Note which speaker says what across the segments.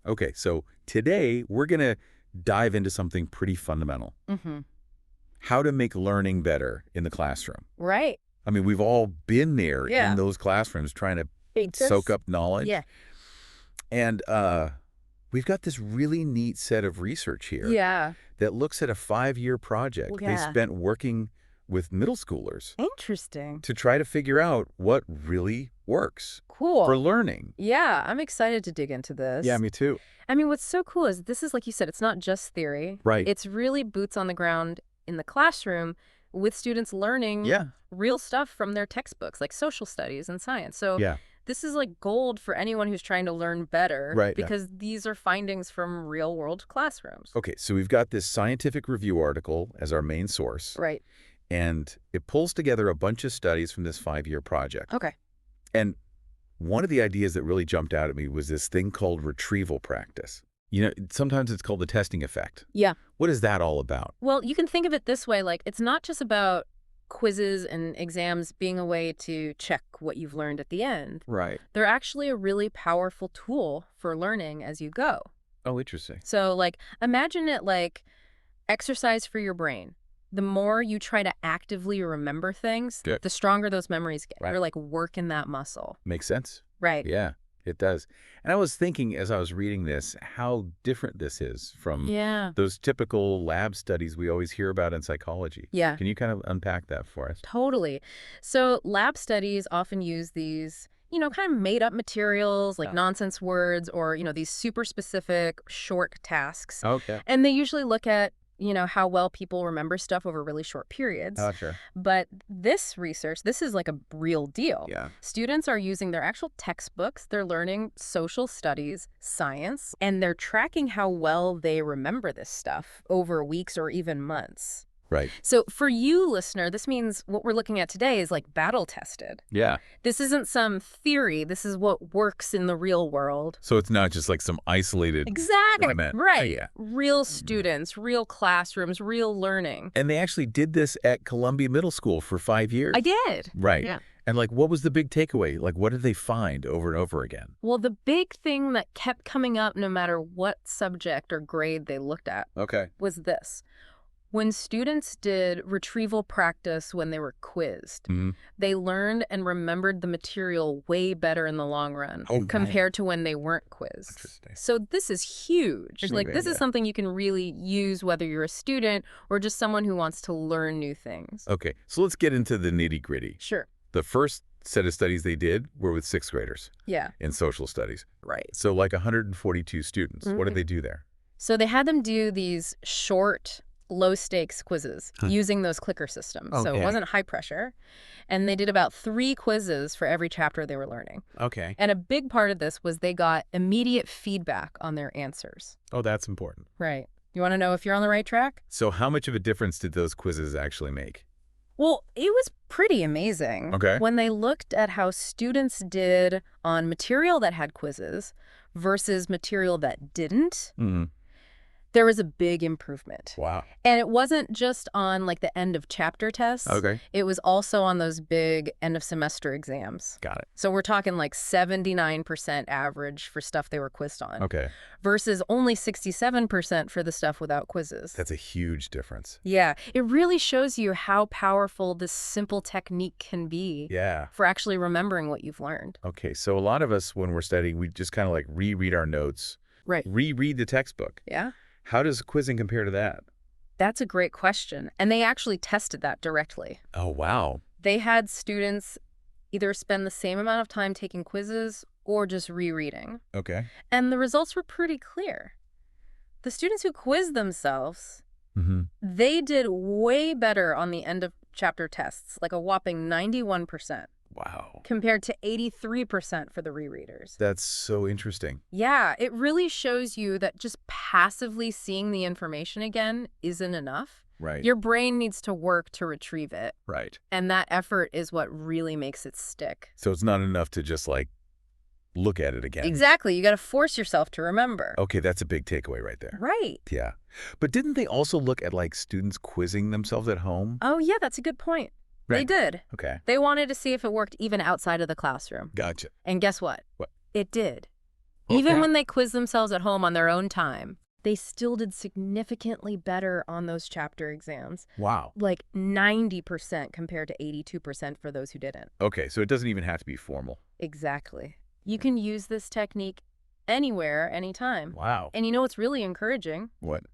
Speaker 1: Okay, so today we're going to dive into something pretty fundamental.
Speaker 2: Mm-hmm.
Speaker 1: How to make learning better in the classroom.
Speaker 2: Right.
Speaker 1: I mean, we've all been there in
Speaker 2: Yeah.
Speaker 1: those classrooms trying to
Speaker 2: It
Speaker 1: soak
Speaker 2: just,
Speaker 1: up knowledge.
Speaker 2: yeah.
Speaker 1: And we've got this really neat set of research here
Speaker 2: Yeah.
Speaker 1: that looks at a 5-year project they
Speaker 2: Yeah.
Speaker 1: spent working with middle schoolers
Speaker 2: Interesting.
Speaker 1: to try to figure out what really works
Speaker 2: Cool.
Speaker 1: for learning.
Speaker 2: Yeah, I'm excited to dig into this.
Speaker 1: Yeah, me too.
Speaker 2: I mean, what's so cool is this is, like you said, it's not just theory.
Speaker 1: Right.
Speaker 2: It's really boots on the ground in the classroom with students learning
Speaker 1: Yeah.
Speaker 2: real stuff from their textbooks, like social studies and science. So
Speaker 1: Yeah.
Speaker 2: this is like gold for anyone who's trying to learn better.
Speaker 1: Right, yeah.
Speaker 2: Because these are findings from real world classrooms.
Speaker 1: Okay, so we've got this scientific review article as our main source.
Speaker 2: Right.
Speaker 1: And it pulls together a bunch of studies from this 5-year project.
Speaker 2: Okay.
Speaker 1: And one of the ideas that really jumped out at me was this thing called retrieval practice. You know, sometimes it's called the testing effect.
Speaker 2: Yeah.
Speaker 1: What is that all about?
Speaker 2: Well, you can think of it this way, like it's not just about quizzes and exams being a way to check what you've learned at the end.
Speaker 1: Right.
Speaker 2: They're actually a really powerful tool for learning as you go.
Speaker 1: Oh, interesting.
Speaker 2: So, like, imagine it like exercise for your brain. The more you try to actively remember things,
Speaker 1: Yeah.
Speaker 2: the stronger those memories get.
Speaker 1: Right.
Speaker 2: You're like working that muscle.
Speaker 1: Makes sense.
Speaker 2: Right.
Speaker 1: Yeah, it does. And I was thinking as I was reading this, how different this is from
Speaker 2: Yeah.
Speaker 1: those typical lab studies we always hear about in psychology.
Speaker 2: Yeah.
Speaker 1: Can you kind of unpack that for us?
Speaker 2: Totally. So lab studies often use these, kind of made up materials like nonsense words or, these super specific short tasks.
Speaker 1: Okay.
Speaker 2: And they usually look at, how well people remember stuff over really short periods.
Speaker 1: Oh, sure.
Speaker 2: But this research, this is like a real deal.
Speaker 1: Yeah.
Speaker 2: Students are using their actual textbooks. They're learning social studies, science, and they're tracking how well they remember this stuff over weeks or even months.
Speaker 1: Right.
Speaker 2: So for you, listener, this means what we're looking at today is like battle tested.
Speaker 1: Yeah.
Speaker 2: This isn't some theory. This is what works in the real world.
Speaker 1: So it's not just like some isolated
Speaker 2: Exactly.
Speaker 1: experiment.
Speaker 2: Right.
Speaker 1: Yeah.
Speaker 2: Real students, real classrooms, real learning.
Speaker 1: And they actually did this at Columbia Middle School for 5 years.
Speaker 2: I did.
Speaker 1: Right.
Speaker 2: Yeah.
Speaker 1: And like, what was the big takeaway? Like, what did they find over and over again?
Speaker 2: Well, the big thing that kept coming up no matter what subject or grade they looked at
Speaker 1: Okay.
Speaker 2: was this. When students did retrieval practice when they were quizzed,
Speaker 1: Mm-hmm.
Speaker 2: they learned and remembered the material way better in the long run
Speaker 1: Oh,
Speaker 2: compared to when they weren't quizzed.
Speaker 1: Interesting.
Speaker 2: So this is huge. Like, this is something you can really use whether you're a student or just someone who wants to learn new things.
Speaker 1: Okay. So let's get into the nitty gritty.
Speaker 2: Sure.
Speaker 1: The first set of studies they did were with 6th graders
Speaker 2: Yeah.
Speaker 1: in social studies.
Speaker 2: Right.
Speaker 1: So like 142 students. What did they do there?
Speaker 2: So they had them do these short, low-stakes quizzes using those clicker systems. So it
Speaker 1: Okay.
Speaker 2: wasn't high pressure. And they did about 3 quizzes for every chapter they were learning.
Speaker 1: Okay.
Speaker 2: And a big part of this was they got immediate feedback on their answers.
Speaker 1: Oh, that's important.
Speaker 2: Right. You want to know if you're on the right track?
Speaker 1: So how much of a difference did those quizzes actually make?
Speaker 2: Well, it was pretty amazing.
Speaker 1: Okay.
Speaker 2: When they looked at how students did on material that had quizzes versus material that didn't,
Speaker 1: Mm-hmm.
Speaker 2: there was a big improvement.
Speaker 1: Wow.
Speaker 2: And it wasn't just on like the end of chapter tests.
Speaker 1: Okay.
Speaker 2: It was also on those big end of semester exams.
Speaker 1: Got it.
Speaker 2: So we're talking like 79% average for stuff they were quizzed on
Speaker 1: Okay.
Speaker 2: versus only 67% for the stuff without quizzes.
Speaker 1: That's a huge difference.
Speaker 2: Yeah, it really shows you how powerful this simple technique can be
Speaker 1: Yeah.
Speaker 2: for actually remembering what you've learned.
Speaker 1: Okay. So a lot of us, when we're studying, we just kind of like reread our notes,
Speaker 2: Right.
Speaker 1: reread the textbook.
Speaker 2: Yeah,
Speaker 1: How does quizzing compare to that?
Speaker 2: that's a great question. And they actually tested that directly.
Speaker 1: Oh, wow.
Speaker 2: They had students either spend the same amount of time taking quizzes or just rereading.
Speaker 1: Okay.
Speaker 2: And the results were pretty clear. The students who quizzed themselves,
Speaker 1: Mm-hmm.
Speaker 2: they did way better on the end of chapter tests, like a whopping 91%,
Speaker 1: Wow.
Speaker 2: compared to 83% for the rereaders.
Speaker 1: That's so interesting.
Speaker 2: Yeah, it really shows you that just passively seeing the information again isn't enough.
Speaker 1: Right.
Speaker 2: Your brain needs to work to retrieve it.
Speaker 1: Right.
Speaker 2: And that effort is what really makes it stick.
Speaker 1: So it's not enough to just like look at it again.
Speaker 2: Exactly. You got to force yourself to remember.
Speaker 1: Okay, that's a big takeaway right there.
Speaker 2: Right.
Speaker 1: Yeah. But didn't they also look at like students quizzing themselves at home?
Speaker 2: Oh, yeah, that's a good point. They
Speaker 1: Right.
Speaker 2: did.
Speaker 1: Okay.
Speaker 2: They wanted to see if it worked even outside of the classroom.
Speaker 1: Gotcha.
Speaker 2: And guess what?
Speaker 1: What?
Speaker 2: It did. Even when they quiz themselves at home on their own time, they still did significantly better on those chapter exams.
Speaker 1: Wow.
Speaker 2: Like 90% compared to 82% for those who didn't.
Speaker 1: Okay, so it doesn't even have to be formal.
Speaker 2: Exactly. You can use this technique anywhere, anytime.
Speaker 1: Wow.
Speaker 2: And you know what's really encouraging?
Speaker 1: What?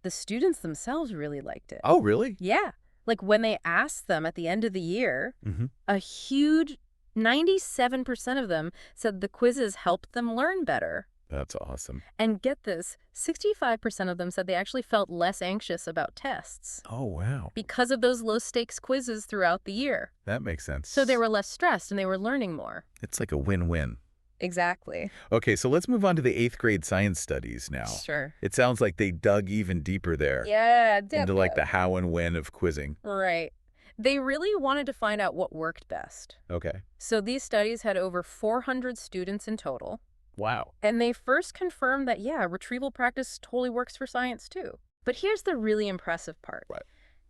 Speaker 2: The students themselves really liked it.
Speaker 1: Oh, really?
Speaker 2: Yeah. Like when they asked them at the end of the year,
Speaker 1: Mm-hmm.
Speaker 2: a huge 97% of them said the quizzes helped them learn better.
Speaker 1: That's awesome.
Speaker 2: And get this, 65% of them said they actually felt less anxious about tests
Speaker 1: Oh, wow.
Speaker 2: because of those low-stakes quizzes throughout the year.
Speaker 1: That makes sense.
Speaker 2: So they were less stressed and they were learning more.
Speaker 1: It's like a win-win.
Speaker 2: Exactly.
Speaker 1: Okay, so let's move on to the 8th grade science studies now.
Speaker 2: Sure.
Speaker 1: It sounds like they dug even deeper there.
Speaker 2: Yeah,
Speaker 1: Into like the how and when of quizzing.
Speaker 2: Right. They really wanted to find out what worked best.
Speaker 1: Okay.
Speaker 2: So these studies had over 400 students in total.
Speaker 1: Wow.
Speaker 2: And they first confirmed that, yeah, retrieval practice totally works for science too. But here's the really impressive part.
Speaker 1: What?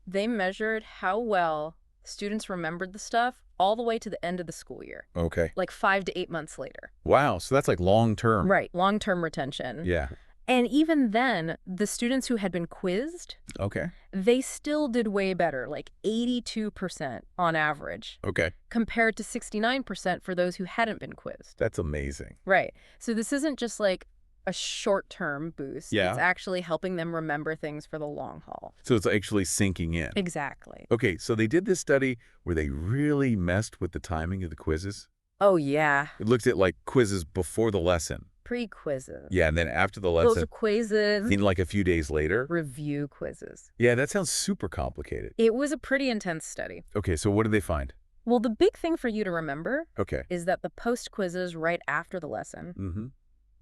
Speaker 2: They measured how well students remembered the stuff all the way to the end of the school year,
Speaker 1: Okay.
Speaker 2: like 5 to 8 months later.
Speaker 1: Wow, so that's like long term.
Speaker 2: Right, long-term retention.
Speaker 1: Yeah.
Speaker 2: And even then, the students who had been quizzed,
Speaker 1: Okay.
Speaker 2: they still did way better, like 82% on average,
Speaker 1: Okay.
Speaker 2: compared to 69% for those who hadn't been quizzed.
Speaker 1: That's amazing.
Speaker 2: Right. So this isn't just like a short-term boost.
Speaker 1: Yeah.
Speaker 2: It's actually helping them remember things for the long haul.
Speaker 1: So it's actually sinking in.
Speaker 2: Exactly.
Speaker 1: Okay, so they did this study where they really messed with the timing of the quizzes.
Speaker 2: Oh, yeah.
Speaker 1: It looked at like quizzes before the lesson.
Speaker 2: Pre-quizzes.
Speaker 1: Yeah, and then after the
Speaker 2: Those
Speaker 1: lesson,
Speaker 2: are quizzes.
Speaker 1: then like a few days later.
Speaker 2: Review quizzes.
Speaker 1: Yeah, that sounds super complicated.
Speaker 2: It was a pretty intense study.
Speaker 1: Okay, so what did they find?
Speaker 2: Well, the big thing for you to remember
Speaker 1: Okay.
Speaker 2: is that the post-quizzes right after the lesson,
Speaker 1: Mm-hmm.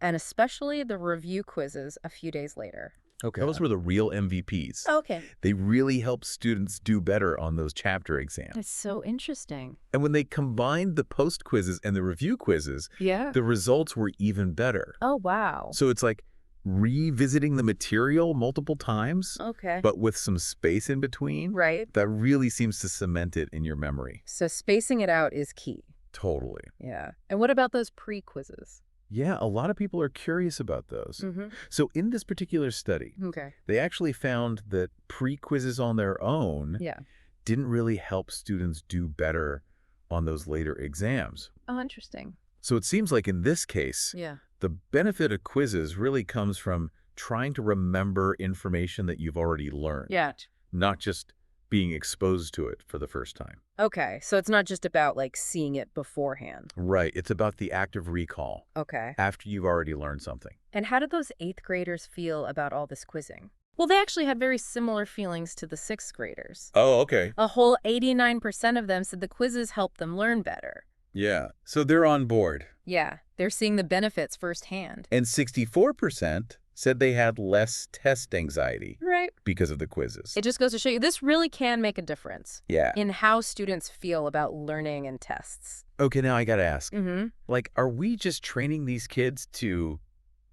Speaker 2: and especially the review quizzes a few days later.
Speaker 1: Okay. Those were the real MVPs.
Speaker 2: Okay.
Speaker 1: They really helped students do better on those chapter exams.
Speaker 2: That's so interesting.
Speaker 1: And when they combined the post quizzes and the review quizzes,
Speaker 2: Yeah.
Speaker 1: the results were even better.
Speaker 2: Oh, wow.
Speaker 1: So it's like revisiting the material multiple times,
Speaker 2: Okay.
Speaker 1: but with some space in between.
Speaker 2: Right.
Speaker 1: That really seems to cement it in your memory.
Speaker 2: So spacing it out is key.
Speaker 1: Totally.
Speaker 2: Yeah. And what about those pre-quizzes?
Speaker 1: Yeah, a lot of people are curious about those.
Speaker 2: Mm-hmm.
Speaker 1: So in this particular study,
Speaker 2: Okay.
Speaker 1: they actually found that pre-quizzes on their own
Speaker 2: Yeah.
Speaker 1: didn't really help students do better on those later exams.
Speaker 2: Oh, interesting.
Speaker 1: So it seems like in this case,
Speaker 2: Yeah.
Speaker 1: the benefit of quizzes really comes from trying to remember information that you've already learned,
Speaker 2: Yeah.
Speaker 1: not just being exposed to it for the first time.
Speaker 2: Okay. So it's not just about like seeing it beforehand.
Speaker 1: Right. It's about the active recall
Speaker 2: Okay.
Speaker 1: after you've already learned something.
Speaker 2: And how did those 8th graders feel about all this quizzing? Well, they actually had very similar feelings to the 6th graders.
Speaker 1: Oh, okay.
Speaker 2: A whole 89% of them said the quizzes helped them learn better.
Speaker 1: Yeah. So they're on board.
Speaker 2: Yeah, they're seeing the benefits firsthand.
Speaker 1: And 64% said they had less test anxiety
Speaker 2: Right.
Speaker 1: because of the quizzes.
Speaker 2: It just goes to show you this really can make a difference
Speaker 1: Yeah.
Speaker 2: in how students feel about learning and tests.
Speaker 1: Okay, now I got to ask,
Speaker 2: Mm-hmm.
Speaker 1: like, are we just training these kids to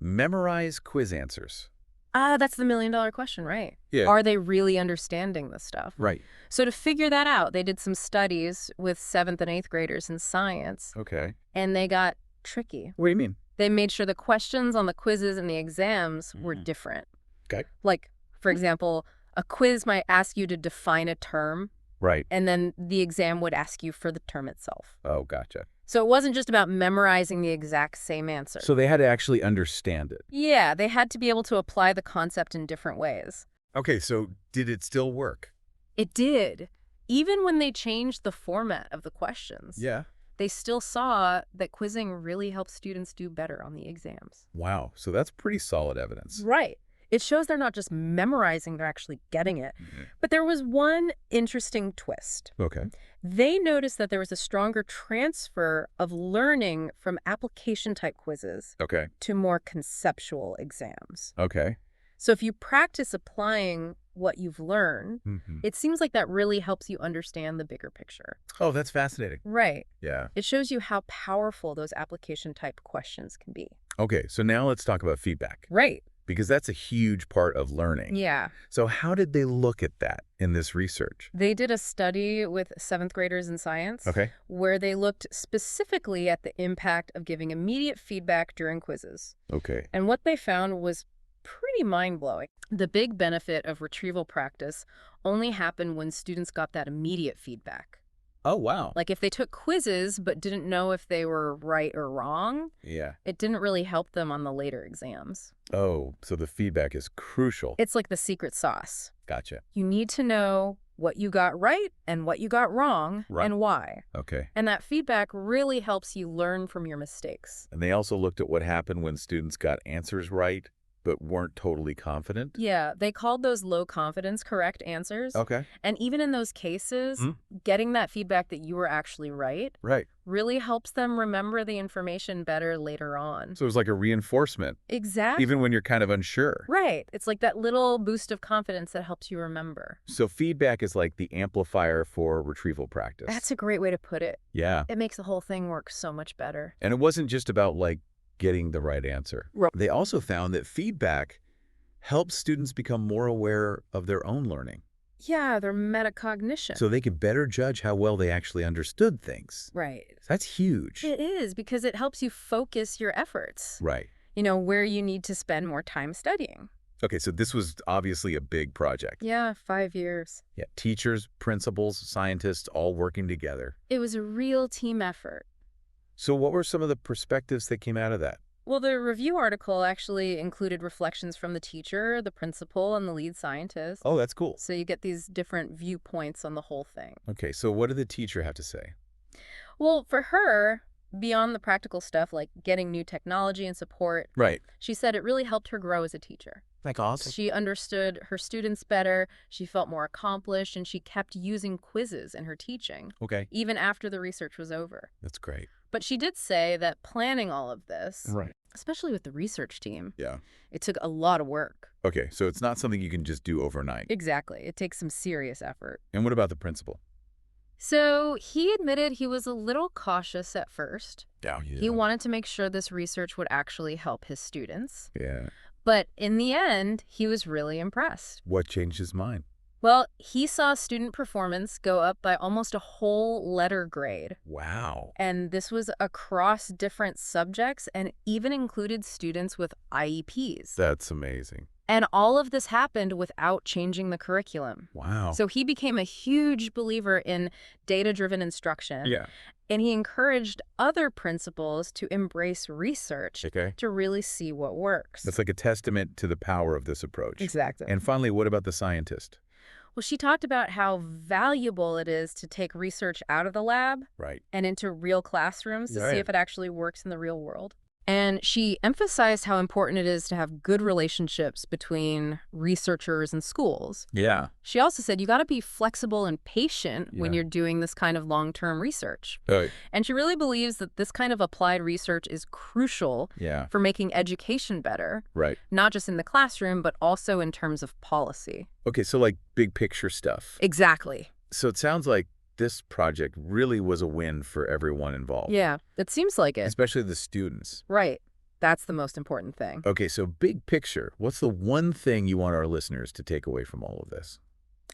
Speaker 1: memorize quiz answers?
Speaker 2: That's the million-dollar question, right?
Speaker 1: Yeah.
Speaker 2: Are they really understanding this stuff?
Speaker 1: Right.
Speaker 2: So to figure that out, they did some studies with 7th and 8th graders in science,
Speaker 1: Okay.
Speaker 2: and they got tricky.
Speaker 1: What do you mean?
Speaker 2: They made sure the questions on the quizzes and the exams were
Speaker 1: Mhm.
Speaker 2: different.
Speaker 1: Okay.
Speaker 2: Like, for example, a quiz might ask you to define a term,
Speaker 1: Right.
Speaker 2: and then the exam would ask you for the term itself.
Speaker 1: Oh, gotcha.
Speaker 2: So it wasn't just about memorizing the exact same answer.
Speaker 1: So they had to actually understand it.
Speaker 2: Yeah, they had to be able to apply the concept in different ways.
Speaker 1: Okay, so did it still work?
Speaker 2: It did. Even when they changed the format of the questions,
Speaker 1: Yeah.
Speaker 2: they still saw that quizzing really helps students do better on the exams.
Speaker 1: Wow. So that's pretty solid evidence.
Speaker 2: Right. It shows they're not just memorizing, they're actually getting it.
Speaker 1: Mhm.
Speaker 2: But there was one interesting twist.
Speaker 1: Okay.
Speaker 2: They noticed that there was a stronger transfer of learning from application-type quizzes
Speaker 1: Okay.
Speaker 2: to more conceptual exams.
Speaker 1: Okay.
Speaker 2: So if you practice applying what you've learned,
Speaker 1: Mm-hmm.
Speaker 2: it seems like that really helps you understand the bigger picture.
Speaker 1: Oh, that's fascinating.
Speaker 2: Right.
Speaker 1: Yeah.
Speaker 2: It shows you how powerful those application-type questions can be.
Speaker 1: Okay, so now let's talk about feedback.
Speaker 2: Right.
Speaker 1: because that's a huge part of learning.
Speaker 2: Yeah.
Speaker 1: So how did they look at that in this research?
Speaker 2: They did a study with seventh graders in science
Speaker 1: Okay.
Speaker 2: where they looked specifically at the impact of giving immediate feedback during quizzes.
Speaker 1: Okay.
Speaker 2: And what they found was pretty mind-blowing. The big benefit of retrieval practice only happened when students got that immediate feedback.
Speaker 1: Oh, wow.
Speaker 2: Like if they took quizzes but didn't know if they were right or wrong,
Speaker 1: Yeah.
Speaker 2: it didn't really help them on the later exams.
Speaker 1: Oh, so the feedback is crucial.
Speaker 2: It's like the secret sauce.
Speaker 1: Gotcha.
Speaker 2: You need to know what you got right and what you got wrong and why.
Speaker 1: Okay.
Speaker 2: And that feedback really helps you learn from your mistakes.
Speaker 1: And they also looked at what happened when students got answers right but weren't totally confident?
Speaker 2: Yeah, they called those low confidence correct answers.
Speaker 1: Okay.
Speaker 2: And even in those cases, getting that feedback that you were actually right really helps them remember the information better later on.
Speaker 1: So it was like a reinforcement,
Speaker 2: Exactly.
Speaker 1: even when you're kind of unsure.
Speaker 2: Right. It's like that little boost of confidence that helps you remember.
Speaker 1: So feedback is like the amplifier for retrieval practice.
Speaker 2: That's a great way to put it.
Speaker 1: Yeah.
Speaker 2: It makes the whole thing work so much better.
Speaker 1: And it wasn't just about like getting the right answer.
Speaker 2: Right.
Speaker 1: They also found that feedback helps students become more aware of their own learning.
Speaker 2: Yeah, their metacognition.
Speaker 1: So they could better judge how well they actually understood things.
Speaker 2: Right.
Speaker 1: That's huge.
Speaker 2: It is, because it helps you focus your efforts.
Speaker 1: Right.
Speaker 2: You know, where you need to spend more time studying.
Speaker 1: Okay, so this was obviously a big project.
Speaker 2: Yeah, 5 years.
Speaker 1: Yeah, teachers, principals, scientists all working together.
Speaker 2: It was a real team effort.
Speaker 1: So what were some of the perspectives that came out of that?
Speaker 2: Well, the review article actually included reflections from the teacher, the principal, and the lead scientist.
Speaker 1: Oh, that's cool.
Speaker 2: So you get these different viewpoints on the whole thing.
Speaker 1: Okay, so what did the teacher have to say?
Speaker 2: Well, for her, beyond the practical stuff like getting new technology and support,
Speaker 1: Right.
Speaker 2: she said it really helped her grow as a teacher.
Speaker 1: Like awesome.
Speaker 2: She understood her students better, she felt more accomplished, and she kept using quizzes in her teaching,
Speaker 1: Okay,
Speaker 2: even after the research was over.
Speaker 1: that's great.
Speaker 2: But she did say that planning all of this,
Speaker 1: Right.
Speaker 2: especially with the research team,
Speaker 1: Yeah.
Speaker 2: it took a lot of work.
Speaker 1: Okay, so it's not something you can just do overnight.
Speaker 2: Exactly. It takes some serious effort.
Speaker 1: And what about the principal?
Speaker 2: So he admitted he was a little cautious at first.
Speaker 1: Yeah.
Speaker 2: He wanted to make sure this research would actually help his students.
Speaker 1: Yeah.
Speaker 2: But in the end, he was really impressed.
Speaker 1: What changed his mind?
Speaker 2: Well, he saw student performance go up by almost a whole letter grade.
Speaker 1: Wow.
Speaker 2: And this was across different subjects and even included students with IEPs.
Speaker 1: That's amazing.
Speaker 2: And all of this happened without changing the curriculum.
Speaker 1: Wow.
Speaker 2: So he became a huge believer in data-driven instruction.
Speaker 1: Yeah.
Speaker 2: And he encouraged other principals to embrace research
Speaker 1: Okay.
Speaker 2: to really see what works.
Speaker 1: That's like a testament to the power of this approach.
Speaker 2: Exactly.
Speaker 1: And finally, what about the scientist?
Speaker 2: Well, she talked about how valuable it is to take research out of the lab
Speaker 1: Right.
Speaker 2: and into real classrooms to see
Speaker 1: Right.
Speaker 2: if it actually works in the real world. And she emphasized how important it is to have good relationships between researchers and schools.
Speaker 1: Yeah.
Speaker 2: She also said you got to be flexible and patient when
Speaker 1: Yeah.
Speaker 2: you're doing this kind of long-term research.
Speaker 1: Oh,
Speaker 2: And she really believes that this kind of applied research is crucial
Speaker 1: yeah.
Speaker 2: for making education better,
Speaker 1: Right.
Speaker 2: not just in the classroom, but also in terms of policy.
Speaker 1: Okay, so like big picture stuff.
Speaker 2: Exactly.
Speaker 1: So it sounds like this project really was a win for everyone involved.
Speaker 2: Yeah, it seems like it.
Speaker 1: Especially the students.
Speaker 2: Right. That's the most important thing.
Speaker 1: Okay, so big picture. What's the one thing you want our listeners to take away from all of this?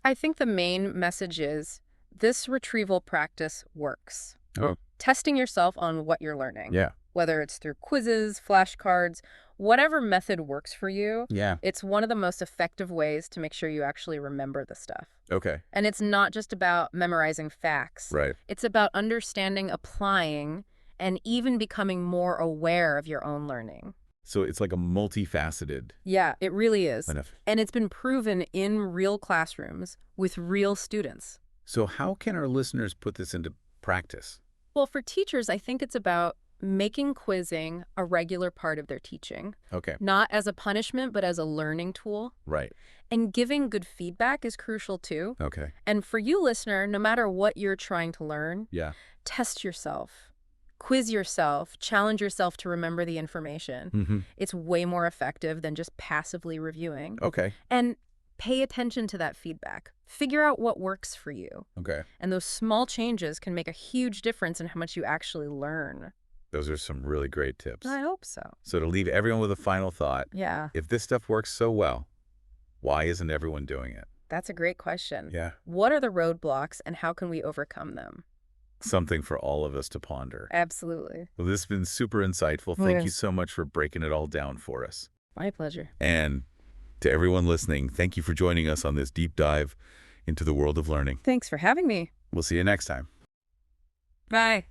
Speaker 2: I think the main message is this retrieval practice works.
Speaker 1: Oh.
Speaker 2: Testing yourself on what you're learning.
Speaker 1: Yeah.
Speaker 2: Whether it's through quizzes, flashcards, whatever method works for you,
Speaker 1: Yeah.
Speaker 2: it's one of the most effective ways to make sure you actually remember the stuff.
Speaker 1: Okay.
Speaker 2: And it's not just about memorizing facts.
Speaker 1: Right.
Speaker 2: It's about understanding, applying, and even becoming more aware of your own learning.
Speaker 1: So it's like a multifaceted.
Speaker 2: Yeah, it really is.
Speaker 1: Enough.
Speaker 2: And it's been proven in real classrooms with real students.
Speaker 1: So how can our listeners put this into practice?
Speaker 2: Well, for teachers, I think it's about making quizzing a regular part of their teaching,
Speaker 1: Okay.
Speaker 2: not as a punishment, but as a learning tool.
Speaker 1: Right.
Speaker 2: And giving good feedback is crucial too.
Speaker 1: Okay.
Speaker 2: And for you, listener, no matter what you're trying to learn,
Speaker 1: Yeah.
Speaker 2: test yourself, quiz yourself, challenge yourself to remember the information.
Speaker 1: Mm-hmm.
Speaker 2: It's way more effective than just passively reviewing.
Speaker 1: Okay.
Speaker 2: And pay attention to that feedback. Figure out what works for you.
Speaker 1: Okay.
Speaker 2: And those small changes can make a huge difference in how much you actually learn.
Speaker 1: Those are some really great tips.
Speaker 2: I hope so.
Speaker 1: So to leave everyone with a final thought,
Speaker 2: Yeah,
Speaker 1: if this stuff works so well, why isn't everyone doing it?
Speaker 2: that's a great question.
Speaker 1: Yeah.
Speaker 2: What are the roadblocks and how can we overcome them?
Speaker 1: Something for all of us to ponder.
Speaker 2: Absolutely.
Speaker 1: Well, this has been super insightful.
Speaker 2: Oh,
Speaker 1: Thank you
Speaker 2: yes.
Speaker 1: so much for breaking it all down for us.
Speaker 2: My pleasure.
Speaker 1: And to everyone listening, thank you for joining us on this deep dive into the world of learning.
Speaker 2: Thanks for having me.
Speaker 1: We'll see you next time.
Speaker 2: Bye.